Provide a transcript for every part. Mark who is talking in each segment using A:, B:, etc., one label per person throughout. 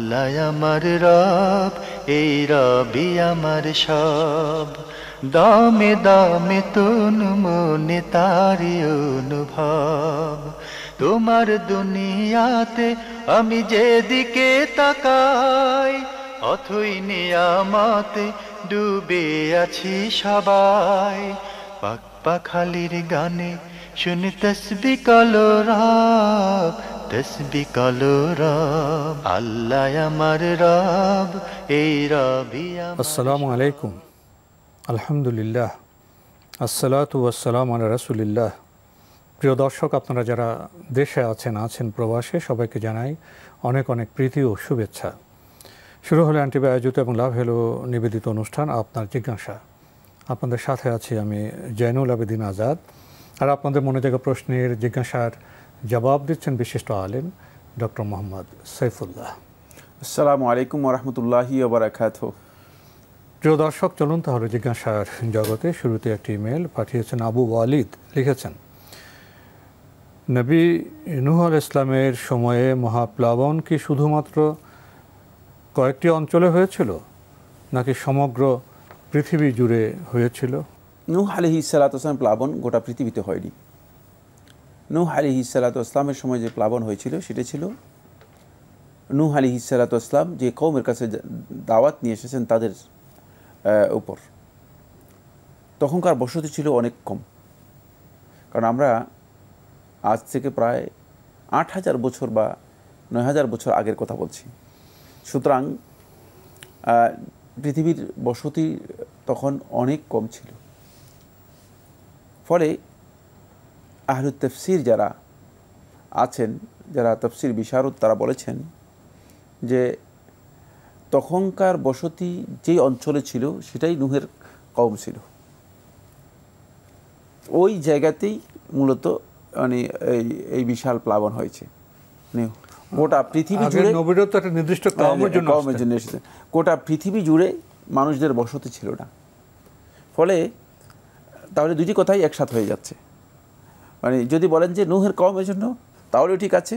A: আল্লাহ আমার রব, এই রবি আমার সব। দামে দামে তন মনে তারি অনুভব। তোমার দুনিয়াতে আমি যেদিকে তাকাই, অথই নিয়ামতে ডুবে আছি সবাই। পাক পাখালির গানে শুনি তসবিহ কলো রব, তসবিহ কলো রব। আল্লাহ আমার রব, এই রবি আমার।
B: আসসালামু আলাইকুম, আলহামদুলিল্লাহ, আসসালাতু ওয়াসসালামু আলা রাসূলিল্লাহ। প্রিয় দর্শক, আপনারা যারা দেশে আছেন প্রবাসে, সবাইকে জানাই অনেক অনেক প্রীতি ও শুভেচ্ছা। শুরু হলো অ্যান্টিভি আয়োজিত এবং লাভ হেলো নিবেদিত অনুষ্ঠান আপনার জিজ্ঞাসা। আপনাদের সাথে আছি আমি জয়নুল আবেদিন আজাদ। আর আপনাদের মনে জায়গা প্রশ্নের জিজ্ঞাসার জবাব দিচ্ছেন বিশিষ্ট আলেম ডক্টর মোহাম্মদ সাইফুল্লাহ।
C: আসসালামু আলাইকুম ওয়া রাহমাতুল্লাহি ওয়া বারাকাতুহু।
B: প্রিয় দর্শক, চলুন তাহলে জিজ্ঞাসার জগতে। শুরুতে একটি ইমেল পাঠিয়েছেন আবু ওয়ালিদ। লিখেছেন, নবী নূহ আলাইহিস সালামের সময়ে মহাপ্লাবন কি শুধুমাত্র কয়েকটি অঞ্চলে হয়েছিল, নাকি সমগ্র পৃথিবী জুড়ে হয়েছিল?
C: নূহ আলাইহিস সালাতু ওয়াস সালাম প্লাবন গোটা পৃথিবীতে হয়নি। নূহ আলাইহিস সালাতু ওয়াস সালামের সময় যে প্লাবন হয়েছিল সেটা ছিল নূহ আলাইহিস সালাতু ওয়াস সালাম যে কওমের কাছে দাওয়াত নিয়ে এসেছেন তাদের উপর। তখনকার বসতি ছিল অনেক কম, কারণ আমরা আজ থেকে প্রায় ৮,০০০ বছর বা ৯,০০০ বছর আগের কথা বলছি। সুতরাং পৃথিবীর বসতি তখন অনেক কম ছিল। ফলে আহলুত তাফসীর যারা আছেন, যারা তাফসীর বিশারদ, তারা বলেছেন যে তখনকার বসতি যেই অঞ্চলে ছিল সেটাই নূহের কওম ছিল। ওই জায়গাতেই মূলত মানে এই বিশাল প্লাবন হয়েছে। গোটা পৃথিবী জুড়ে
B: নবীরও তো একটা নির্দিষ্ট কওমের জন্য
C: এসেছে। গোটা পৃথিবী জুড়ে মানুষদের বসতি ছিল না। ফলে তাহলে দুটি কথাই একসাথে হয়ে যাচ্ছে। মানে যদি বলেন যে নূহের কওমের জন্য, তাহলেও ঠিক আছে।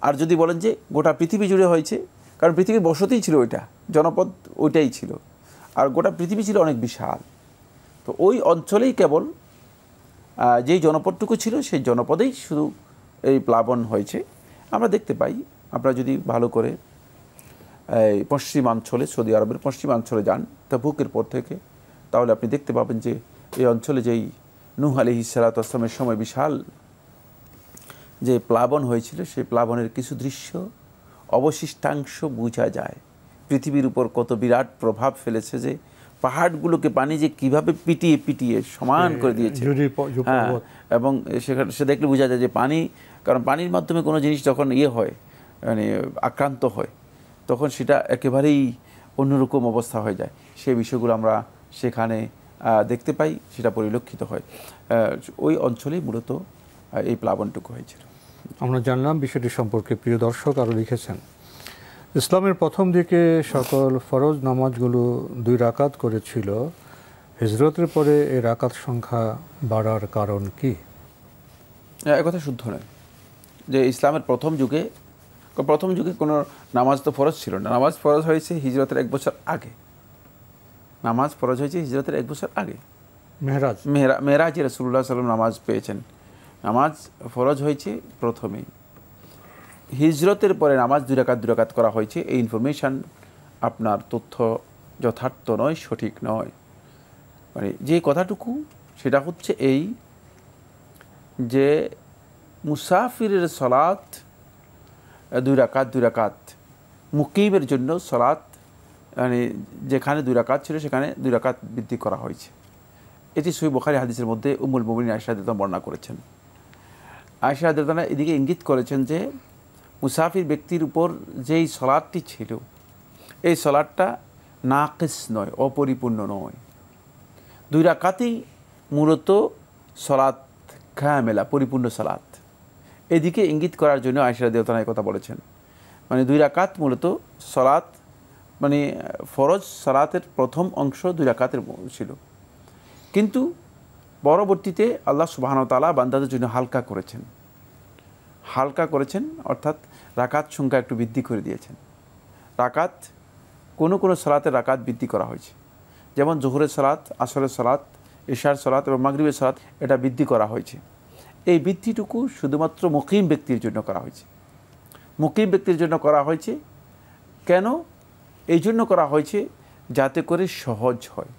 C: আর যদি বলেন যে গোটা পৃথিবী জুড়ে হয়েছে, কারণ পৃথিবীর বসতিই ছিল ওইটা, জনপদ ওইটাই ছিল, আর গোটা পৃথিবী ছিল অনেক বিশাল। তো ওই অঞ্চলেই কেবল যেই জনপদটুকু ছিল সেই জনপদেই শুধু এই প্লাবন হয়েছে। আমরা দেখতে পাই, আপনারা যদি ভালো করে এই পশ্চিমাঞ্চলে, সৌদি আরবের পশ্চিমাঞ্চলে যান তাবুকের পর থেকে, তাহলে আপনি দেখতে পাবেন যে এই অঞ্চলে যেই নূহ আলাইহিস সালাতু ওয়াস সালামের সময় বিশাল যে প্লাবন হয়েছিল, সেই প্লাবনের কিছু দৃশ্য অবশিষ্টাংশ বোঝা যায়। পৃথিবীর উপর কত বিরাট প্রভাব ফেলেছে, যে পাহাড়গুলোকে পানি যে কীভাবে পিটিয়ে পিটিয়ে সমান করে দিয়েছে। হ্যাঁ, এবং সেখানে সে দেখলে বোঝা যায় যে পানি, কারণ পানির মাধ্যমে কোনো জিনিস যখন হয়, মানে আক্রান্ত হয়, তখন সেটা একেবারেই অন্যরকম অবস্থা হয়ে যায়। সেই বিষয়গুলো আমরা সেখানে দেখতে পাই, সেটা পরিলক্ষিত হয়। ওই অঞ্চলেই মূলত এই প্লাবনটুকু হয়েছিল।
B: আমরা জানলাম বিষয়টি সম্পর্কে। প্রিয় দর্শক আরও লিখেছেন, ইসলামের প্রথম দিকে সকল ফরজ নামাজগুলো 2 রাকাত করেছিল, হিজরতের পরে এই রাকাত সংখ্যা বাড়ার কারণ কি?
C: একথা শুদ্ধ নয় যে ইসলামের প্রথম যুগে কোনো নামাজ তো ফরজ ছিল না। নামাজ ফরজ হয়েছে হিজরতের 1 বছর আগে। নামাজ ফরজ হয়েছে হিজরতের 1 বছর আগে। মেহরাজে রাসূলুল্লাহ সাল্লাল্লাহু আলাইহি ওয়াসাল্লাম নামাজ পেয়েছেন। নামাজ ফরজ হয়েছে প্রথমেই। হিজরতের পরে নামাজ 2 রাকাত করা হয়েছে, এই ইনফরমেশন আপনার তথ্য যথার্থ নয়, সঠিক নয়। মানে যে কথাটুকু সেটা হচ্ছে এই যে মুসাফিরের সালাত 2 রাকাত, মুকিমের জন্য সালাত মানে যেখানে 2 রাকাত ছিল সেখানে 2 রাকাত বৃদ্ধি করা হয়েছে। এটি সহিহ বুখারী হাদিসের মধ্যে উম্মুল মুমিনিন আয়েশা রাদিয়াল্লাহু বর্ণনা করেছেন। আয়েশা রাদিয়াল্লাহু এদিকে ইঙ্গিত করেছেন যে মুসাফির ব্যক্তির উপর যেই সালাতটি ছিল, এই সালাতটা নাকিস নয়, অপরিপূর্ণ নয়। 2 রাকাতই মূলত সালাত কামেলা, পরিপূর্ণ সালাত। এদিকে ইঙ্গিত করার জন্য আয়েশা রাদিয়াল্লাহু আনহা কথা বলেছেন। মানে 2 রাকাত মূলত সালাত, মানে ফরজ সালাতের প্রথম অংশ 2 রাকাতের ছিল, কিন্তু পরবর্তীতে আল্লাহ সুবহানাহু ওয়া তাআলা বান্দাদের জন্য হালকা করেছেন, অর্থাৎ রাকাত সংখ্যা একটু বৃদ্ধি করে দিয়েছেন। রাকাত কোনো কোনো সালাতের রাকাত বৃদ্ধি করা হয়েছে, যেমন জোহরের সালাত, আসরের সালাত, ইশার সালাত এবং মাগরিবের সালাত, এটা বৃদ্ধি করা হয়েছে। এই বৃদ্ধিটুকু শুধুমাত্র মুকিম ব্যক্তির জন্য করা হয়েছে। মুকিম ব্যক্তির জন্য করা হয়েছে কেন? এই জন্য করা হয়েছে যাতে করে সহজ হয়।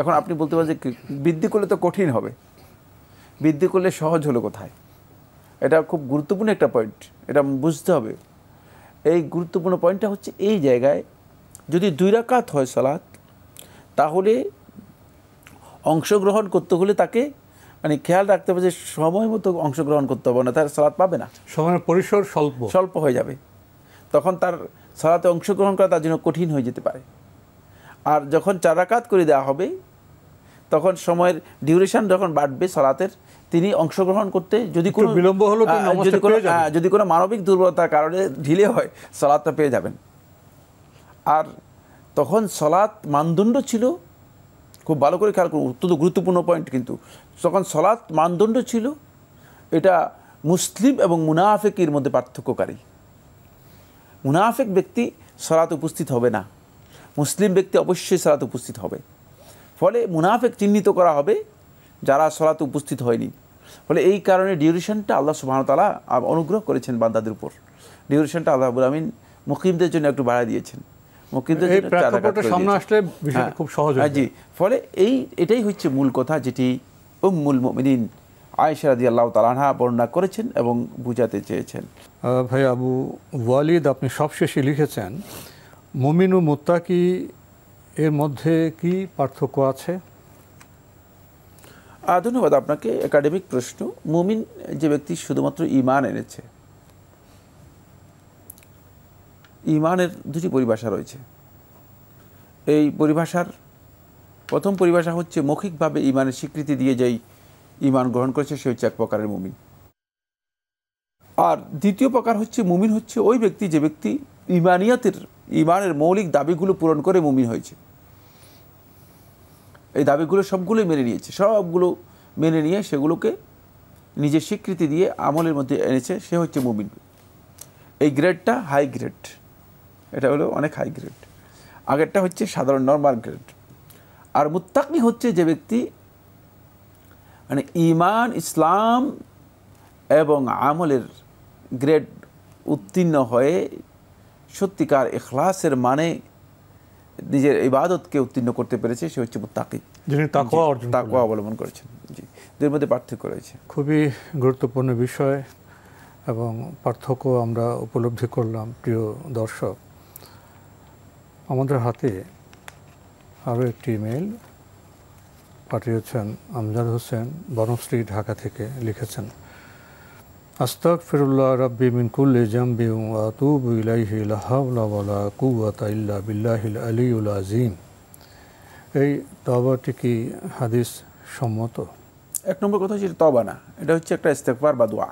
C: এখন আপনি বলতে পারেন যে বৃদ্ধি করলে তো কঠিন হবে, বৃদ্ধি করলে সহজ হলো কোথায়? এটা খুব গুরুত্বপূর্ণ একটা পয়েন্ট, এটা বুঝতে হবে। এই গুরুত্বপূর্ণ পয়েন্টটা হচ্ছে এই জায়গায় যদি 2 রাকাত হয় সালাত, তাহলে অংশগ্রহণ করতে হলে তাকে মানে খেয়াল রাখতে হবে যে সময় মতো অংশগ্রহণ করতে হবে না, তার সালাত পাবে না,
B: সময়ের পরিসর স্বল্প
C: হয়ে যাবে, তখন তার সালাতে অংশগ্রহণ করা তার জন্য কঠিন হয়ে যেতে পারে। আর যখন 4 রাকাত করে দেওয়া হবে, তখন সময়ের ডিউরেশন যখন বাড়বে সালাতের, তিনি অংশগ্রহণ করতে যদি কোনো
B: বিলম্ব হলো
C: যদি কোনো মানবিক দুর্বলতার কারণে ঢিলে হয়, সালাতটা পেয়ে যাবেন। আর তখন সালাত মানদণ্ড ছিল, খুব ভালো করে খেয়াল করুন, অত্যন্ত গুরুত্বপূর্ণ পয়েন্ট, কিন্তু তখন সালাত মানদণ্ড ছিল এটা মুসলিম এবং মুনাফিকের মধ্যে পার্থক্যকারী। মুনাফিক ব্যক্তি সালাত উপস্থিত হবে না, মুসলিম ব্যক্তি অবশ্যই সালাত উপস্থিত হবে। ফলে মুনাফিক চিহ্নিত করা হবে যারা সালাত উপস্থিত হয়নি। ফলে এই কারণে ডিউরেশনটা আল্লাহ সুবহানাহু ওয়া তাআলা অনুগ্রহ করেছেন বান্দাদের উপর। ডিউরেশনটা আল্লাহ রাব্বুল আমিন মুকিমদের জন্য একটু বাড়ায় দিয়েছেন। মুকিমদের জন্য 4 রাকাত
B: সামনে আসলে বিষয়টা খুব সহজ হয়।
C: জি, ফলে এটাই হচ্ছে মূল কথা, যেটি উম্মুল মুমিনিন আয়েশা রাদিয়াল্লাহু তাআলা আনহা বর্ণনা করেছেন এবং বুঝাতে চেয়েছেন।
B: ভাই আবু ওয়ালিদ, আপনি সবশেষে লিখেছেন মুমিন ও মুত্তাকি এর মধ্যে কি পার্থক্য আছে?
C: ধন্যবাদ আপনাকে। একাডেমিক প্রশ্ন। মুমিন যে ব্যক্তি শুধুমাত্র ঈমান এনেছে, ঈমানের 2টি পরিভাষা রয়েছে। এই পরিভাষার প্রথম পরিভাষা হচ্ছে মৌখিকভাবে ঈমানের স্বীকৃতি দিয়ে যেই ঈমান গ্রহণ করেছে সে হচ্ছে এক প্রকারের মুমিন। আর দ্বিতীয় প্রকার হচ্ছে মুমিন হচ্ছে ওই ব্যক্তি যে ব্যক্তি ঈমানের মৌলিক দাবিগুলো পূরণ করে মুমিন হয়েছে। এই দাবিগুলো সবগুলোই মেনে নিয়েছে, সবগুলো মেনে নিয়ে সেগুলোকে নিজের স্বীকৃতি দিয়ে আমলের মধ্যে এনেছে, সে হচ্ছে মুমিন। এই গ্রেডটা হাই গ্রেড, এটা হলো অনেক হাই গ্রেড। আগেরটা হচ্ছে সাধারণ নরমাল গ্রেড। আর মুত্তাকি হচ্ছে যে ব্যক্তি মানে ঈমান, ইসলাম এবং আমলের গ্রেড উত্তীর্ণ হয়ে সত্যিকার ইখলাসের মানে নিজের ইবাদতকে উত্তীর্ণ করতে পেরেছে, সে হচ্ছে মুত্তাকি,
B: যিনি তাকওয়া
C: অবলম্বন করেছেন। জি, এর মধ্যে পার্থক্য রয়েছে।
B: খুবই গুরুত্বপূর্ণ বিষয় এবং পার্থক্য আমরা উপলব্ধি করলাম। প্রিয় দর্শক, আমাদের হাতে আরও একটি ইমেল পাঠিয়েছেন আমজাদ হোসেন বনশ্রী, ঢাকা থেকে। লিখেছেন, আস্তাগফিরুল্লাহ রাব্বি মিন কুল্লি যামবি ওয়া আতুবু ইলাইহি লা হাওলা ওয়ালা কুওয়াতা ইল্লা বিল্লাহিল আলিয়্যিল আযীম। এই তওবাটি কি হাদিস সম্মত?
C: 1 নম্বর কথা হচ্ছে তওবা না, এটা হচ্ছে একটা ইস্তেগফার বা দোয়া।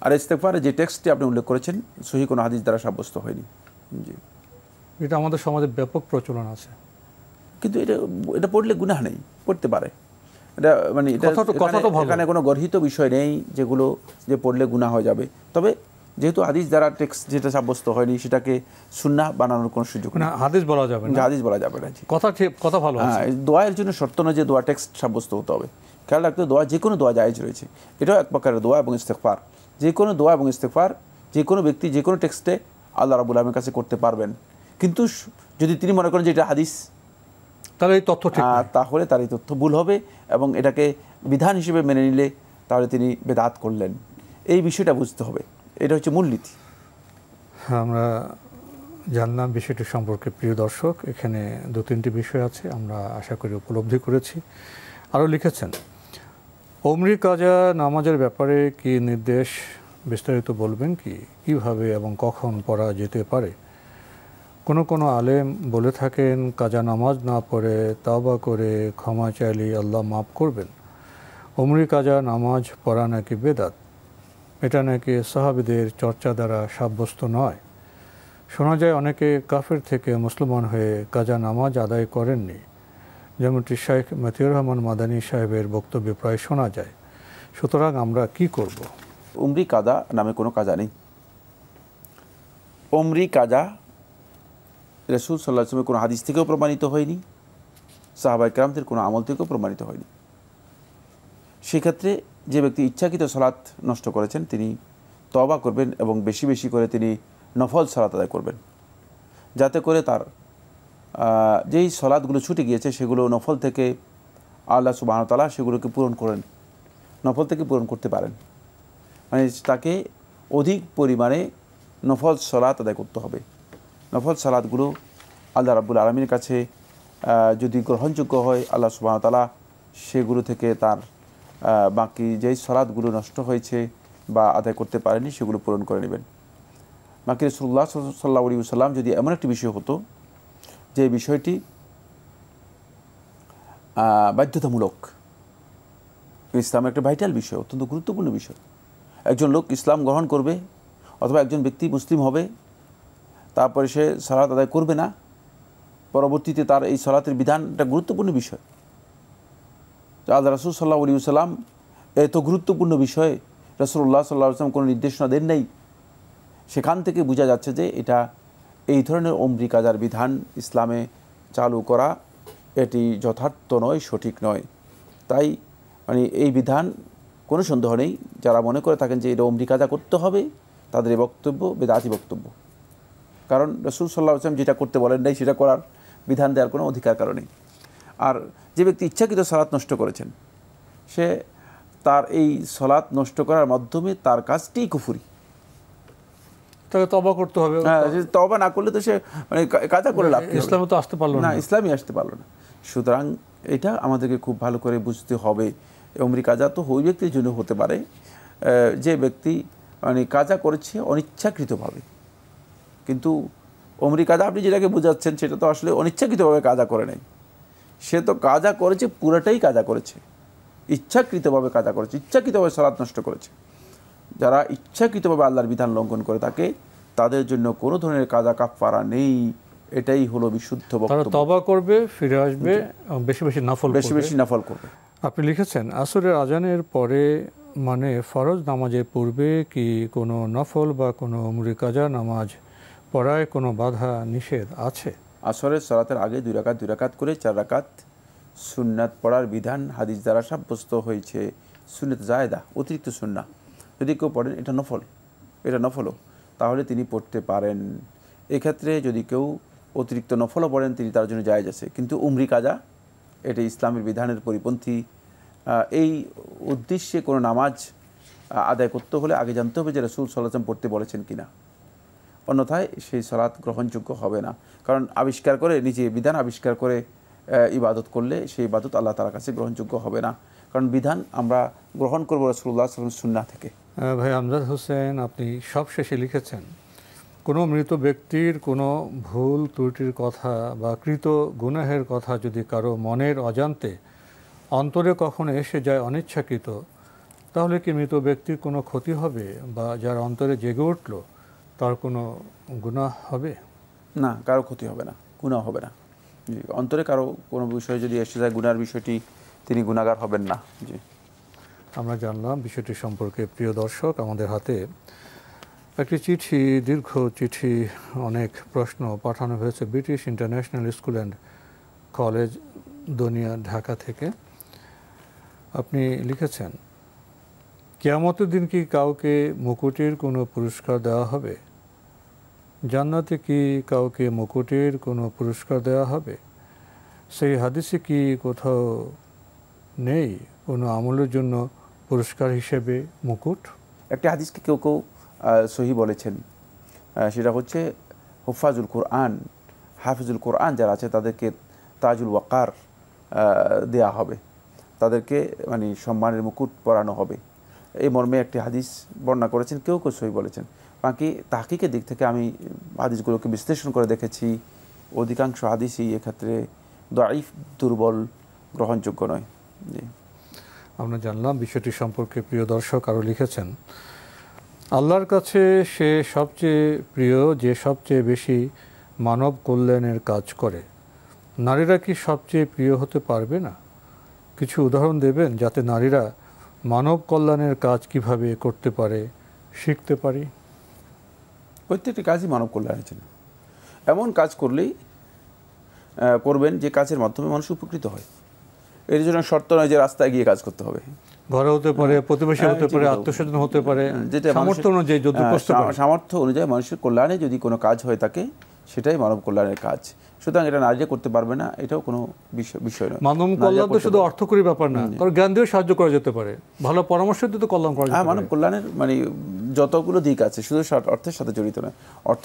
C: আর ইস্তেগফারের যে টেক্সটটি আপনি উল্লেখ করেছেন সহিহ কোনো হাদিস দ্বারা সাব্যস্ত হয়নি। জি,
B: এটা আমাদের সমাজে ব্যাপক প্রচলন আছে,
C: কিন্তু এটা পড়লে গুনাহ নেই, পড়তে পারে। এটা মানে এখানে কোনো গর্হিত বিষয় নেই যেগুলো যে পড়লে গুনাহ হয়ে যাবে। তবে যেহেতু হাদিস দ্বারা টেক্সট যেটা সাব্যস্ত হয়নি সেটাকে সুন্নাহ বানানোর কোনো সুযোগ নেই।
B: হাদিস বলা যাবে না,
C: হাদিস বলা যাবে না।
B: কথা ভালো আছে।
C: দোয়ার জন্য শর্ত নয় যে দোয়া টেক্সট সাব্যস্ত হতে হবে। খেয়াল রাখতে দোয়া, যে কোনো দোয়া জায়েজ রয়েছে। এটাও এক প্রকারের দোয়া এবং ইস্তেগফার। যে কোনো দোয়া এবং ইস্তেগফার যে কোনো ব্যক্তি যে কোনো টেক্সটে আল্লাহ রাব্বুল আলামিনের কাছে করতে পারবেন। কিন্তু যদি তিনি মনে করেন যে এটা হাদিস,
B: তাহলে এই তথ্য ঠিক,
C: তাহলে তার এই তথ্য ভুল হবে এবং এটাকে বিধান হিসেবে মেনে নিলে তাহলে তিনি বেদাত করলেন। এই বিষয়টা বুঝতে হবে, এটা হচ্ছে মূলনীতি।
B: আমরা জানলাম বিষয়টি সম্পর্কে। প্রিয় দর্শক, এখানে 2-3টি বিষয় আছে, আমরা আশা করি উপলব্ধি করেছি। আরও লিখেছেন, ওমরি কাজা নামাজের ব্যাপারে কি নির্দেশ, বিস্তারিত বলবেন কি? কিভাবে এবং কখন পড়া যেতে পারে? কোনো আলেম বলে থাকেন কাজা নামাজ না পড়ে তাওবা করে ক্ষমা চাইলে আল্লাহ মাফ করবেন। ওমরি কাজা নামাজ পড়া নাকি বেদাত, এটা নাকি সাহাবীদের চর্চা দ্বারা সাব্যস্ত নয়। শোনা যায় অনেকে কাফের থেকে মুসলমান হয়ে কাজা নামাজ আদায় করেননি, যেমনটি শেখ মতিউর রহমান মাদানী সাহেবের বক্তব্যে প্রায় শোনা যায়। সুতরাং আমরা কি করব?
C: উমরি কাজা নামে কোনো কাজা নেই। ওমরি কাজা রাসূল সাল্লাল্লাহু আলাইহি ওয়াসাল্লামের কোনো হাদিস থেকেও প্রমাণিত হয়নি, সাহাবায়ে কেরামদের কোনো আমল থেকেও প্রমাণিত হয়নি। সেক্ষেত্রে যে ব্যক্তি ইচ্ছাকৃত সালাত নষ্ট করেছেন তিনি তওবা করবেন এবং বেশি বেশি করে তিনি নফল সালাত আদায় করবেন, যাতে করে তার যেই সালাতগুলো ছুটে গিয়েছে সেগুলো নফল থেকে আল্লাহ সুবহানাহু ওয়া তাআলা সেগুলোকে পূরণ করেন, নফল থেকে পূরণ করতে পারেন। মানে তাকে অধিক পরিমাণে নফল সালাত আদায় করতে হবে। নফল সালাতগুলো আল্লাহ রাব্বুল আলামিনের কাছে যদি গ্রহণযোগ্য হয়, আল্লাহ সুবহানাহু ওয়া তাআলা সেগুলো থেকে তার বাকি যেই সালাতগুলো নষ্ট হয়েছে বা আদায় করতে পারেনি সেগুলো পূরণ করে নেবেন। বাকি রাসূলুল্লাহ সাল্লাল্লাহু আলাইহি ওয়াসাল্লাম যদি এমন একটি বিষয় হতো যে বিষয়টি বাধ্যতামূলক, ইসলামের একটা ভাইটাল বিষয়, অত্যন্ত গুরুত্বপূর্ণ বিষয়, একজন লোক ইসলাম গ্রহণ করবে অথবা একজন ব্যক্তি মুসলিম হবে, তারপরে সে সালাত আদায় করবে না, পরবর্তীতে তার এই সালাতের বিধানটা গুরুত্বপূর্ণ বিষয়। আল্লাহ রাসূল সাল্লাল্লাহু আলাইহি ওয়াসাল্লাম এত গুরুত্বপূর্ণ বিষয়ে রাসূলুল্লাহ সাল্লাল্লাহু আলাইহি ওয়াসাল্লাম কোনো নির্দেশনা দেন নাই। সেখান থেকে বোঝা যাচ্ছে যে এটা এই ধরনের উমরি কাজার বিধান ইসলামে চালু করা এটি যথার্থ নয়, সঠিক নয়। তাই মানে এই বিধান কোনো সন্দেহ নেই, যারা মনে করে থাকেন যে এটা উমরি কাজা করতে হবে তাদের এই বক্তব্য বেদাতি বক্তব্য। কারণ রাসূল সাল্লাল্লাহু আলাইহি ওয়াসাল্লাম যেটা করতে বলেন নাই সেটা করার বিধান দেওয়ার কোনো অধিকার কারো নেই। আর যে ব্যক্তি ইচ্ছাকৃত সালাত নষ্ট করেছেন সে তার এই সালাত নষ্ট করার মাধ্যমে তার কাজটি কুফরি,
B: তাকে তওবা করতে হবে।
C: হ্যাঁ, তওবা না করলে তো সে মানে কাজা করে লাভ,
B: ইসলামে তো আসতে পারলো না,
C: ইসলামই আসতে পারলো না। সুতরাং এটা আমাদেরকে খুব ভালো করে বুঝতে হবে। উমরি কাজা তো ওই ব্যক্তির জন্য হতে পারে যে ব্যক্তি মানে কাজা করেছে অনিচ্ছাকৃতভাবে, কিন্তু উমরি কাজা আপনি যেটাকে বোঝাচ্ছেন সেটা তো আসলে অনিচ্ছাকৃতভাবে কাজা করে নাই, সে তো কাজা করেছে, পুরোটাই কাজা করেছে, ইচ্ছাকৃতভাবে কাজা করেছে, ইচ্ছাকৃতভাবে সালাত নষ্ট করেছে। যারা ইচ্ছাকৃতভাবে আল্লাহর বিধান লঙ্ঘন করে থাকে তাদের জন্য কোনো ধরনের কাজা কাফারা নেই, এটাই হলো বিশুদ্ধ বক্তব্য।
B: তারা তওবা করবে, ফিরে আসবে, বেশি বেশি
C: নফল করবে।
B: আপনি লিখেছেন আসরের আজানের পরে মানে ফরজ নামাজের পূর্বে কি কোনো নফল বা কোনো উমরি কাজা নামাজ পড়ায় কোনো বাধা নিষেধ আছে?
C: আসরের সালাতের আগে 2 রাকাত করে 4 রাকাত সুন্নাত পড়ার বিধান হাদিস দ্বারা সাব্যস্ত হয়েছে। সুন্নাত জায়েদা, অতিরিক্ত সুন্নাহ যদি কেউ পড়েন এটা নফলও তাহলে তিনি পড়তে পারেন। এক্ষেত্রে যদি কেউ অতিরিক্ত নফলও পড়েন তিনি তার জন্য জায়েজ আছে, কিন্তু উমরি কাজা এটা ইসলামের বিধানের পরিপন্থী। এই উদ্দেশ্যে কোনো নামাজ আদায় করতে হলে আগে জানতে হবে যে রাসূল সাল্লাল্লাহু আলাইহি ওয়াসাল্লাম পড়তে বলেছেন কিনা, অন্যথায় সেই সালাত গ্রহণযোগ্য হবে না। কারণ আবিষ্কার করে নিজে বিধান আবিষ্কার করে ইবাদত করলে সেই ইবাদত আল্লাহ তাআলার কাছে গ্রহণযোগ্য হবে না, কারণ বিধান আমরা গ্রহণ করবো রাসূলুল্লাহ সাল্লাল্লাহু আলাইহি ওয়াসাল্লাম সুন্নাহ থেকে।
B: ভাই আমজাদ হোসেন, আপনি সব শেষে লিখেছেন কোনো মৃত ব্যক্তির কোনো ভুল ত্রুটির কথা বা কৃত গুনাহের কথা যদি কারো মনের অজান্তে অন্তরে কখনো এসে যায় অনিচ্ছাকৃত, তাহলে কি মৃত ব্যক্তির কোনো ক্ষতি হবে বা যার অন্তরে জেগে উঠল তার কোনো গুনাহ হবে?
C: না, কারো ক্ষতি হবে না, গুনাহ হবে না। জি, অন্তরে কারো কোনো বিষয় যদি এসে যায় গুনার বিষয়টি, তিনি গুনাহগার হবেন না। জি,
B: আমরা জানলাম বিষয়টি সম্পর্কে। প্রিয় দর্শক, আমাদের হাতে একটি চিঠি, দীর্ঘ চিঠি, অনেক প্রশ্ন পাঠানো হয়েছে British international school and college Donia, Dhaka থেকে। আপনি লিখেছেন কিয়ামতের দিন কি কাউকে মুকুটের কোনো পুরস্কার দেওয়া হবে? জান্নাতে কি কাউকে মুকুটের কোনো পুরস্কার দেওয়া হবে? সেই হাদিসে কি কোথাও নেই কোনো আমলের জন্য পুরস্কার হিসেবে মুকুট?
C: একটা হাদিসকে কেউ কেউ সহি বলেছেন, সেটা হচ্ছে হুফাজুল কোরআন, হাফিজুল কোরআন যারা আছে তাদেরকে তাজুল ওয়াকার দেয়া হবে, তাদেরকে মানে সম্মানের মুকুট পরানো হবে, এই মর্মে একটি হাদিস বর্ণনা করেছেন, কেউ কেউ সহি বলেছেন। বাকি তাহকিকের দিক থেকে আমি হাদিসগুলোকে বিশ্লেষণ করে দেখেছি, অধিকাংশ হাদিসই এক্ষেত্রে দাঈফ, দুর্বল, গ্রহণযোগ্য নয়। জি,
B: আমরা জানলাম বিষয়টি সম্পর্কে। প্রিয় দর্শক আরও লিখেছেন আল্লাহর কাছে সে সবচেয়ে প্রিয় যে সবচেয়ে বেশি মানব কল্যাণের কাজ করে। নারীরা কি সবচেয়ে প্রিয় হতে পারবে না? কিছু উদাহরণ দেবেন যাতে নারীরা মানব কল্যাণের কাজ কিভাবে করতে পারে শিখতে পারি।
C: প্রত্যেকটি কাজই মানব কল্যাণের জন্য। এমন কাজ করবেন যে কাজের মাধ্যমে মানুষ উপকৃত হয়। এর জন্য শর্ত নয় যে রাস্তায় গিয়ে কাজ করতে হবে,
B: ঘরে হতে পারে, প্রতিবেশী হতে পারে, আত্মীয়স্বজন হতে পারে,
C: যেটা
B: সামর্থ্য অনুযায়ী যদি
C: সামর্থ্য অনুযায়ী মানুষের কল্যাণে যদি কোনো কাজ হয়ে থাকে সেটাই মানব কল্যাণের কাজ। সুতরাং এটা নারীরা করতে পারবে না, এটাও কোনো বিষয় নয়।
B: মানব কল্যাণ তো শুধু অর্থকরী ব্যাপার না, কারণ জ্ঞান দিয়ে সাহায্য করা যেতে পারে, ভালো পরামর্শ দিয়ে তো কল্যাণ করা যেতে পারে।
C: মানব কল্যাণের মানে যতগুলো দিক আছে, শুধু অর্থের সাথে জড়িত নয়। অর্থ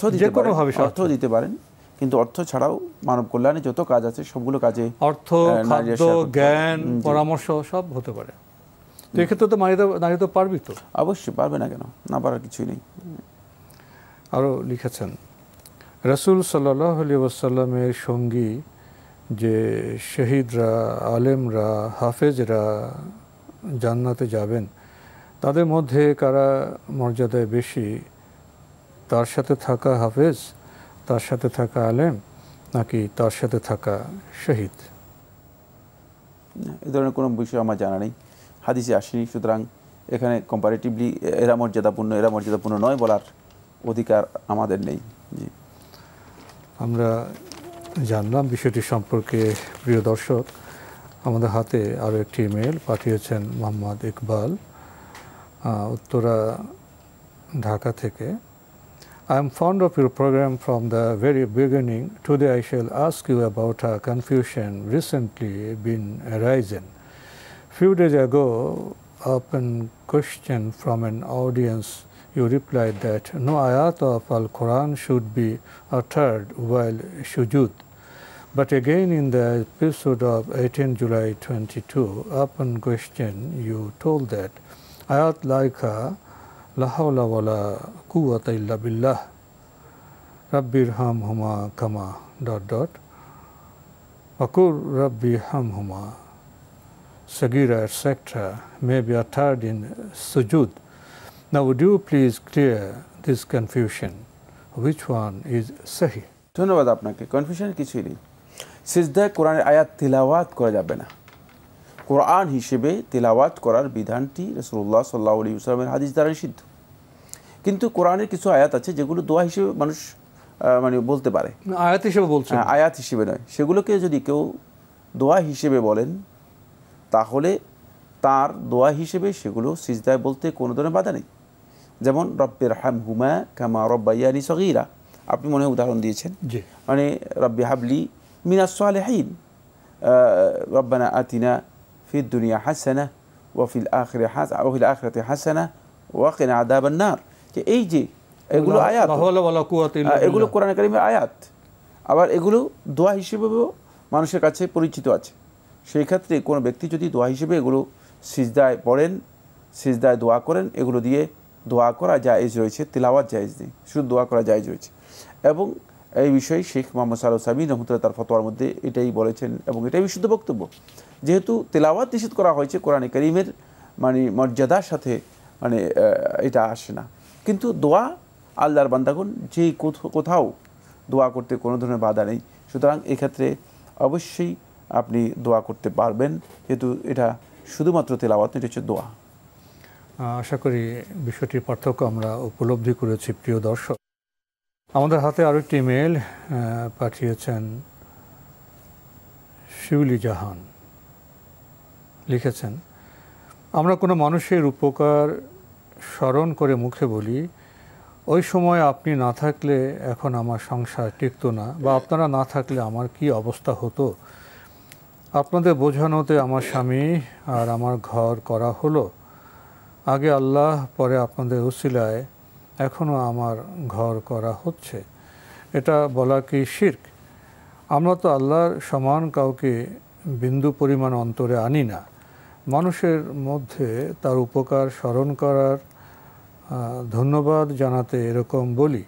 C: দিতে পারেন, কিন্তু অর্থ ছাড়াও মানব কল্যাণে যত কাজ আছে সবগুলো কাজে
B: অর্থ, খাদ্য, জ্ঞান, পরামর্শ সব হতে পারে। তো এক্ষেত্রে তো নারী তো পারবি, তো
C: অবশ্যই পারবে না, কেন না পারার কিছুই নেই।
B: আরও লিখেছেন, রাসূল সাল্লাল্লাহু আলাইহি ওয়াসাল্লামের সঙ্গী যে শহীদরা, আলেমরা, হাফেজরা জান্নাতে যাবেন, তাদের মধ্যে কারা মর্যাদায় বেশি, তার সাথে থাকা হাফেজ, তার সাথে থাকা আলেম, নাকি তার সাথে থাকা শহীদ?
C: এ ধরনের কোনো বিষয় আমার জানা নেই, হাদিসে আসেনি। সুতরাং এখানে কম্পারেটিভলি এরা মর্যাদাপূর্ণ নয় বলার অধিকার আমাদের নেই। জি,
B: আমরা জানলাম বিষয়টি সম্পর্কে। প্রিয় দর্শক, আমাদের হাতে আরও একটি ইমেল পাঠিয়েছেন মোহাম্মদ ইকবাল, উত্তরা, ঢাকা থেকে। I am fond of your program from the very beginning. Today I shall ask you about a confusion recently been arising. Few days ago, upon question from an audience, you replied that no ayat of Al-Quran should be uttered while sujud. But again in the episode of 18 July 22, upon question, you told that ayat like La hawla wa la quwwata illa billah, Rabbirhamhuma kama ... Waqur Rabbirhamhuma Sagira, etc. may be uttered in sujud. Now would you please clear this confusion? Which one is sahih?
C: ধন্যবাদ আপনাকে। Confusion কিছুই নেই। সিজদায় কোরআনের আয়াত তিলাওয়াত করা যাবে না। কোরআন হিসেবে তিলাওয়াত করার বিধানটি রাসূলুল্লাহ সাল্লাল্লাহু আলাইহি ওয়াসাল্লামের হাদিস দ্বারা নিষিদ্ধ। কিন্তু কোরআনের কিছু আয়াত আছে যেগুলো দোয়া হিসেবে মানুষ মানে বলতে পারে,
B: আয়াত হিসেবে বলছে,
C: আয়াত হিসেবে নয়। সেগুলোকে যদি কেউ দোয়া হিসেবে বলেন, তাহলে তার দোয়া হিসেবে সেগুলো সিজদায় বলতে কোনো ধরনের বাধা নেই। যেমন রব্বিরহামহুমা কামা রব্বায়ানি সগীরা, আপনি মনে হয় উদাহরণ দিয়েছেন, মানে রব্বি হাবলি মিনাস সালিহিন, রব্বানা আতিনা ফিদ দুনিয়া হাসানা ওয়া ফিল আখিরাতি হাসানা ওয়া কিনা আযাবান নার। যে এই যে এগুলো আয়াত, এগুলো কোরআন কারীমের আয়াত, আবার এগুলো দোয়া হিসেবেও মানুষের কাছে পরিচিত আছে। সেই ক্ষেত্রে কোনো ব্যক্তি যদি দোয়া হিসেবে এগুলো সিজদায় পড়েন, সিজদায় দোয়া করেন, এগুলো দিয়ে দোয়া করা জায়েজ রয়েছে, তিলাওয়াত জায়েজ নেই, শুধু দোয়া করা জায়েজ রয়েছে। এবং এই বিষয়ে শেখ মোহাম্মদ সালেহ সাবিন রহমতুল্লাহ তার ফতোয়ার মধ্যে এটাই বলেছেন, এবং এটাই বিশুদ্ধ বক্তব্য। যেহেতু তিলাওয়াত নিষেধ করা হয়েছে, কোরআনে কারীমের মানে মর্যাদার সাথে মানে এটা আসে না। কিন্তু দোয়া আল্লাহর বান্দাগণ যেই কোথাও দোয়া করতে কোনো ধরনের বাধা নেই। সুতরাং এক্ষেত্রে অবশ্যই আপনি দোয়া করতে পারবেন, যেহেতু এটা শুধুমাত্র তেলাওয়াত, এটা হচ্ছে দোয়া।
B: আশা করি বিষয়টির পার্থক্য আমরা উপলব্ধি করেছি। প্রিয় দর্শক, আমাদের হাতে আরও একটি ইমেল পাঠিয়েছেন শিউলি জাহান। লিখেছেন, আমরা কোনো মানুষের উপকার স্মরণ করে মুখে বলি, ওই সময় আপনি না থাকলে এখন আমার সংসার টিকত না, বা আপনারা না থাকলে আমার কি অবস্থা হতো। আপনাদের বোঝানোতে আমার স্বামী আর আমার ঘর করা হলো। আগে আল্লাহ, পরে আপনাদের উসিলায় এখনও আমার ঘর করা হচ্ছে। এটা বলা কি শিরক? আমরা তো আল্লাহর সমান কাউকে বিন্দু পরিমাণ অন্তরে আনি না। মানুষের মধ্যে তার উপকার স্মরণ করার, ধন্যবাদ জানাতে এরকম বলি।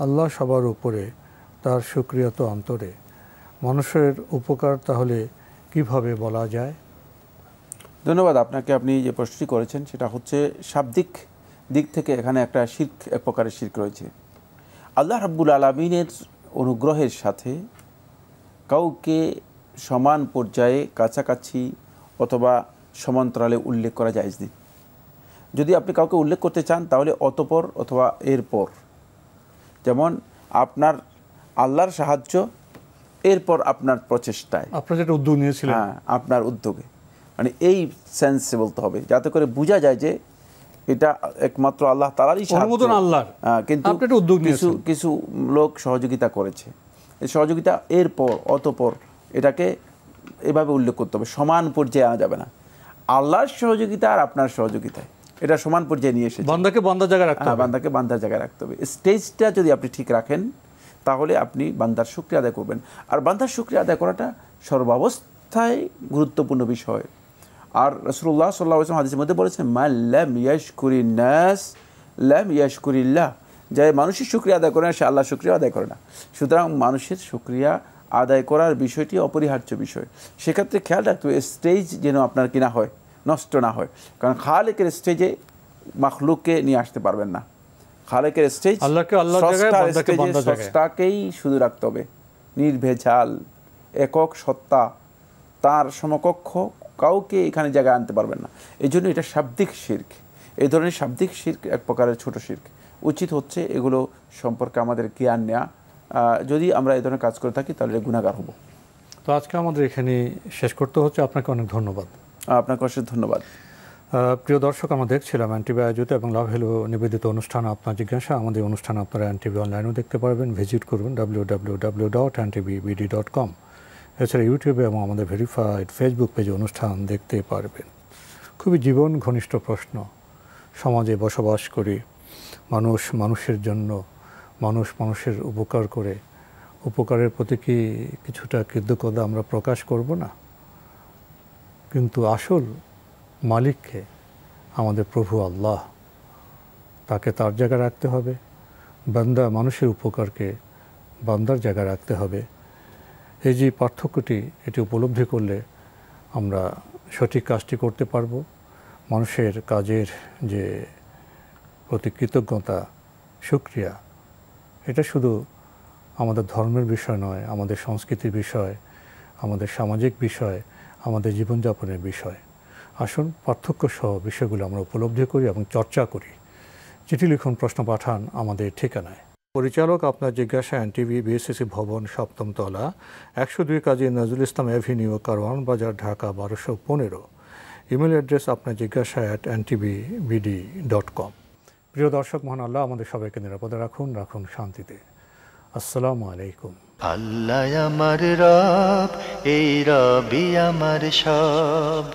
B: আল্লাহ সবার উপরে, তার শুকরিয়া তো অন্তরে। মানুষের উপকার তাহলে কিভাবে বলা যায়?
C: ধন্যবাদ আপনাকে। আপনি যে প্রশ্নটি করেছেন সেটা হচ্ছে শাব্দিক দিক থেকে এখানে একটা শিরক, এক প্রকারের শিরক রয়েছে। আল্লাহ রাব্বুল আলামিনের অনুগ্রহের সাথে কাউকে সমান পর্যায়ে, কাছাকাছি অথবা সমান্তরালে উল্লেখ করা জায়েজ নেই। যদি আপনি কাউকে উল্লেখ করতে চান তাহলে অতপর অথবা এরপর। যেমন আপনার আল্লাহর সাহায্য, এরপর আপনার প্রচেষ্টায়,
B: আপনার যেটা উদ্যোগ নিয়েছিলেন,
C: হ্যাঁ আপনার উদ্যোগে, মানে এই সেন্সে বলতে হবে, যাতে করে বোঝা যায় যে এটা একমাত্র আল্লাহ তাআলারই
B: অনুমোদন আল্লাহর,
C: কিন্তু
B: আপনি একটা উদ্যোগ নিয়েছেন।
C: কিছু লোক সহযোগিতা করেছে। এই সহযোগিতা এরপর অতপর এটাকে এভাবে উল্লেখ করতে হবে, সমান পর্যায়ে আনা যাবে না। আল্লাহর সহযোগিতা আর আপনার সহযোগিতায় এটা সমান পর্যায়ে নিয়ে এসেছে।
B: বান্দাকে বান্দার জায়গায় রাখতে হবে,
C: বান্দাকে বান্দার জায়গায় রাখতে হবে। স্টেজটা যদি আপনি ঠিক রাখেন তাহলে আপনি বান্দার শুকরিয়া আদায় করবেন। আর বান্দার শুকরিয়া আদায় করাটা সর্বাবস্থায় গুরুত্বপূর্ণ বিষয়। আর রাসূলুল্লাহ সাল্লাল্লাহু আলাইহি ওয়াসাল্লাম হাদিসের মধ্যে বলেছেন, মান লাম ইয়াশকুরিন নাস লাম ইয়াশকুরিল্লাহ, যে মানুষের শুকরিয়া আদায় করে না সে আল্লাহর শুকরিয়া আদায় করে না। সুতরাং মানুষের শুকরিয়া আদায় করার বিষয়টি অপরিহার্য বিষয়। সেক্ষেত্রে খেয়াল রাখতে হবে স্টেজ যেন আপনার কি না হয়, নষ্ট না হয়। কারণ খালেকের স্টেজে মাখলুককে নিয়ে আসতে পারবেন না। খালেকের স্টেজ
B: আল্লাহকে আল্লাহর জায়গায়, বান্দাকে বান্দার জায়গায়,
C: স্রষ্টাকেই শুধু রাখতে হবে, নির্ভেজাল একক সত্তা, তার সমকক্ষ কাউকে এখানে জায়গায় আনতে পারবেন না। এই জন্য এটা শাব্দিক শিরক। এই ধরনের শাব্দিক শিরক এক প্রকারের ছোট শিরক। উচিত হচ্ছে এগুলো সম্পর্কে আমাদের জ্ঞান নেওয়া। যদি আমরা এই ধরনের কাজ করে থাকি তাহলে গুনাহগার হব।
B: তো আজকে আমাদের এখানে শেষ করতে হচ্ছে। আপনাকে অনেক ধন্যবাদ।
C: আপনাকে অশেষ ধন্যবাদ।
B: প্রিয় দর্শক, আমরা দেখছিলাম এনটিভি আয়োজিত এবং লাভ হ্যালো নিবেদিত অনুষ্ঠান আপনার জিজ্ঞাসা। আমাদের অনুষ্ঠান আপনারা এনটিভি অনলাইনেও দেখতে পারবেন, ভিজিট করুন www.ntvbd.com। এছাড়া ইউটিউবে এবং আমাদের ভেরিফাইড ফেসবুক পেজে অনুষ্ঠান দেখতে পারবেন। খুবই জীবন ঘনিষ্ঠ প্রশ্ন। সমাজে বসবাস করি, মানুষ মানুষের জন্য, মানুষ মানুষের উপকার করে, উপকারের প্রতি কি কিছুটা কৃতজ্ঞতা আমরা প্রকাশ করব না? কিন্তু আসল মালিককে, আমাদের প্রভু আল্লাহ, তাকে তার জায়গায় রাখতে হবে। বান্দা মানুষের উপকারকে বান্দার জায়গায় রাখতে হবে। এই যে পার্থক্যটি, এটি উপলব্ধি করলে আমরা সঠিক কাজটি করতে পারব। মানুষের কাজের যে প্রতি কৃতজ্ঞতা, শুকরিয়া, এটা শুধু আমাদের ধর্মের বিষয় নয়, আমাদের সংস্কৃতির বিষয়, আমাদের সামাজিক বিষয়, আমাদের জীবনযাপনের বিষয়। আসুন পার্থক্য সহ বিষয়গুলো আমরা উপলব্ধি করি এবং চর্চা করি। চিঠি লিখুন, প্রশ্ন পাঠান আমাদের ঠিকানায়। পরিচালক আপনার জিজ্ঞাসা, এনটিভি, বিএসসিসি ভবন, 7ম তলা, 102 কাজী নজরুল ইসলাম অ্যাভিনিউ, কারওয়ান বাজার, ঢাকা 1215। ইমেল অ্যাড্রেস আপনার জিজ্ঞাসা @ntvbd.com। প্রিয় দর্শক, মহান আল্লাহ আমাদের সবাইকে নিরাপদে রাখুন, রাখুন শান্তিতে। আসসালামু আলাইকুম।
A: আল্লাহ আমার রব, এই রবি আমার সব,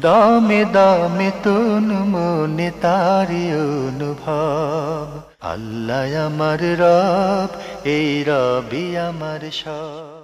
A: দামে দামে তুন মনে তারি অনুভব। আল্লাহ আমার রব, এই রবি আমার সব।